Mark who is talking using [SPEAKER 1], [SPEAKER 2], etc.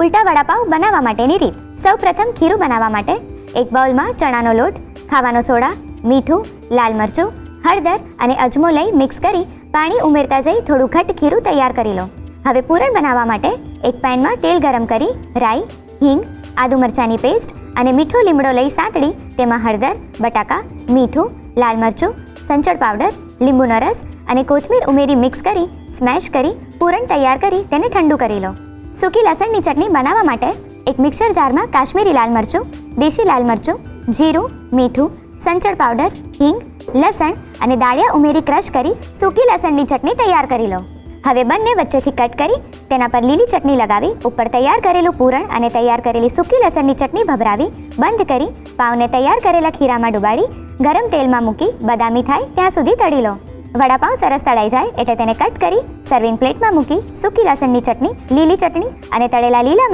[SPEAKER 1] ઉલટા વડાપાવ બનાવવા માટેની રીત. સૌપ્રથમ ખીરું બનાવવા માટે એક બાઉલમાં ચણાનો લોટ, ખાવાનો સોડા, મીઠું, લાલ મરચું, હળદર અને અજમો લઈ મિક્સ કરી પાણી ઉમેરતા જઈ થોડું ઘટ્ટ ખીરું તૈયાર કરી લો. હવે પૂરણ બનાવવા માટે એક પેનમાં તેલ ગરમ કરી રાઈ, હિંગ, આદુ મરચાંની પેસ્ટ અને મીઠો લીમડો લઈ સાંતળી તેમાં હળદર, બટાકા, મીઠું, લાલ મરચું, સંચળ પાવડર, લીંબુનો રસ અને કોથમીર ઉમેરી મિક્સ કરી સ્મેશ કરી પૂરણ તૈયાર કરી તેને ઠંડુ કરી લો. સૂકી લસણની ચટણી બનાવવા માટે એક મિક્સર જારમાં કાશ્મીરી લાલ મરચું, દેશી લાલ મરચું, જીરું, મીઠું, સંચળ પાવડર, હિંગ, લસણ અને દાળિયા ઉમેરી ક્રશ કરી સૂકી લસણની ચટણી તૈયાર કરી લો. હવે બંને વચ્ચેથી કટ કરી તેના પર લીલી ચટણી લગાવી ઉપર તૈયાર કરેલું પૂરણ અને તૈયાર કરેલી સૂકી લસણની ચટણી ભભરાવી બંધ કરી પાવને તૈયાર કરેલા ખીરામાં ડુબાડી ગરમ તેલમાં મૂકી બદામી થાય ત્યાં સુધી તળી લો. વડાપાઉં સરસ તળાઈ જાય એટલે તેને કટ કરી સર્વિંગ પ્લેટમાં મૂકી સૂકી લસણની ચટણી, લીલી ચટણી અને તળેલા લીલા